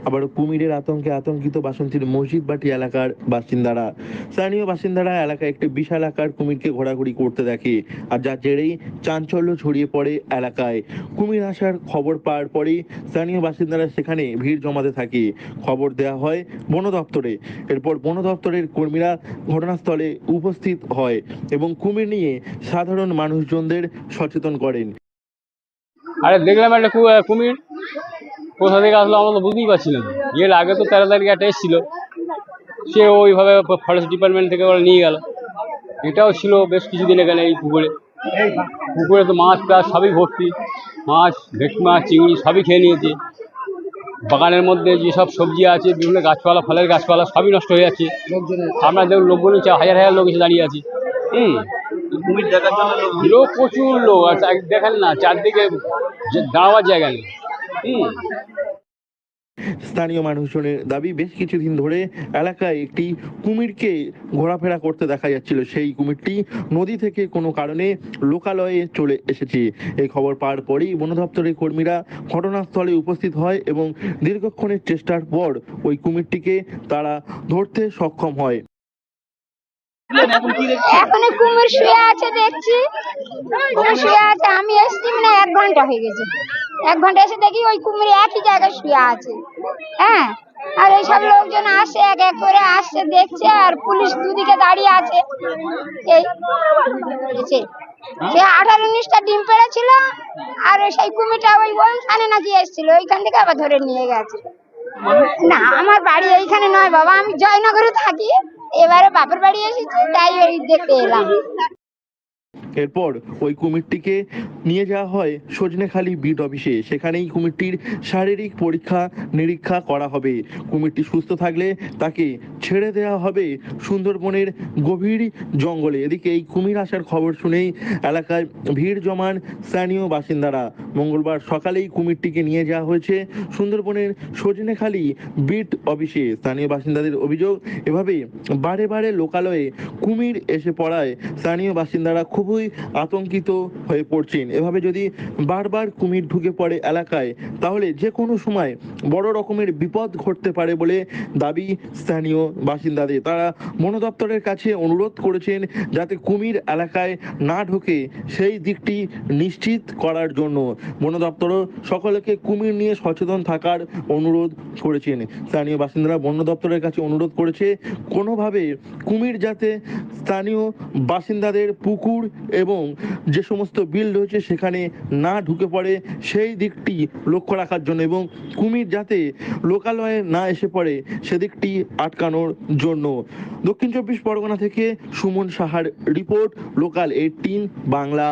আবার কুমিরের আতঙ্কে আতঙ্কিত বাসন্তীর মসজিদবাটি এলাকার বাসিন্দারা। স্থানীয় বাসিন্দারা এলাকায় একটি বিশাল আকার কুমিরকে ঘোরাঘুরি করতে দেখে, আর যার জেরেই চাঞ্চল্য ছড়িয়ে পড়ে এলাকায়। কুমির আসার খবর পাওয়ার পরেই স্থানীয় বাসিন্দারা সেখানে ভিড় জমাতে থাকে। খবর দেওয়া হয় বন দপ্তরে। এরপর বন দপ্তরের কর্মীরা ঘটনাস্থলে উপস্থিত হয় এবং কুমির নিয়ে সাধারণ মানুষজনদের সচেতন করেন। আরে দেখলাম একটা কুমির কোথা থেকে আসলো আমরা তো বুঝতেই পারছি না। এর আগে তো 13 তারিখে একটা এসেছিল, সে ওইভাবে ফরেস্ট ডিপার্টমেন্ট থেকে ওরা নিয়ে গেল। এটাও ছিল বেশ কিছুদিন এখানে এই পুকুরে। পুকুরে তো মাছ প্রায় সবই ভর্তি, মাছ, ভেটকি মাছ, চিংড়ি সবই খেয়ে নিয়েছে। বাগানের মধ্যে যেসব সবজি আছে, বিভিন্ন গাছপালা, ফলের গাছপালা সবই নষ্ট হয়ে যাচ্ছে। আমরা দেখুন লোকগুলো হাজার হাজার লোক এসে দাঁড়িয়ে আছি। কুমির দেখার জন্য লোক প্রচুর লোক, আর দেখেন না চারদিকে দাঁড়াবার জায়গা নেই। স্থানীয় মানুষজনের দাবি, বেশ কিছুদিন ধরে এলাকায় একটি কুমিরকে ঘোরাফেরা করতে দেখা যাচ্ছিল। সেই কুমিরটি নদী থেকে কোনো কারণে লোকালয়ে চলে এসেছে। এই খবর পাওয়ার পরেই বন দপ্তরের কর্মীরা ঘটনাস্থলে উপস্থিত হয় এবং দীর্ঘক্ষণের চেষ্টার পর ওই কুমিরটিকে তারা ধরতে সক্ষম হয়। এখন কুমির শুয়ে আছে, দেখছি কুমির শুয়ে আছে। আমি এসেছি মানে 1 ঘন্টা হয়ে গেছে। 1 ঘন্টা এসে দেখি ওই কুমির একই জায়গায় শুয়ে আছে। হ্যাঁ, আর এইসব লোকজন আসে, এক এক করে আসছে, দেখছে, আর পুলিশ দুদিকে দাঁড়িয়ে আছে। এই সে 18-19টা ডিম পেড়েছিল, আর সেই কুমিরটা ওইখানে নাকি এসেছিল, ওইখান থেকে আবার ধরে নিয়ে গেছে। না, আমার বাড়ি এইখানে নয় বাবা, আমি জয়নগরে থাকি। এবারে বাপের বাড়ি এসেছি, তাই ওই দেখতে এলাম। এরপর ওই কুমিরটিকে নিয়ে যাওয়া হয় সজনেখালি বিট অফিসে। সেখানেই কুমিরটির শারীরিক পরীক্ষা নিরীক্ষা করা হবে। কুমিরটি সুস্থ থাকলে তাকে ছেড়ে দেওয়া হবে সুন্দরবনের গভীর জঙ্গলে। এদিকে এই কুমির আসার খবর শুনেই এলাকায় ভিড় জমান স্থানীয় বাসিন্দারা। মঙ্গলবার সকালেই কুমিরটিকে নিয়ে যাওয়া হয়েছে সুন্দরবনের সজনেখালি বিট অফিসে। স্থানীয় বাসিন্দাদের অভিযোগ, এভাবে বারে বারে লোকালয়ে কুমির এসে পড়ায় স্থানীয় বাসিন্দারা খুবই আতঙ্কিত হয়ে পড়ছেন। এভাবে যদি বারবার কুমির ঢুকে পড়ে এলাকায়, তাহলে যে কোনো সময় বড় রকমের বিপদ ঘটতে পারে বলে দাবি স্থানীয় বাসিন্দাদের। তারা বন দপ্তরের কাছে অনুরোধ করেছেন যাতে কুমির এলাকায় না ঢোকে সেই দিকটি নিশ্চিত করার জন্য। বন দপ্তরও সকলকে কুমির নিয়ে সচেতন থাকার অনুরোধ করেছেন। স্থানীয় বাসিন্দারা বন দপ্তরের কাছে অনুরোধ করেছে কোনোভাবে কুমির যাতে স্থানীয় বাসিন্দাদের পুকুর এবং যে সমস্ত বিল রয়েছে সেখানে না ঢুকে পড়ে সেই দিকটি লক্ষ্য রাখার জন্য, এবং কুমির যাতে লোকালয়ে না এসে পড়ে সেদিকটি আটকানোর জন্য। দক্ষিণ 24 পরগনা থেকে সুমন সাহার রিপোর্ট, লোকাল 18 বাংলা।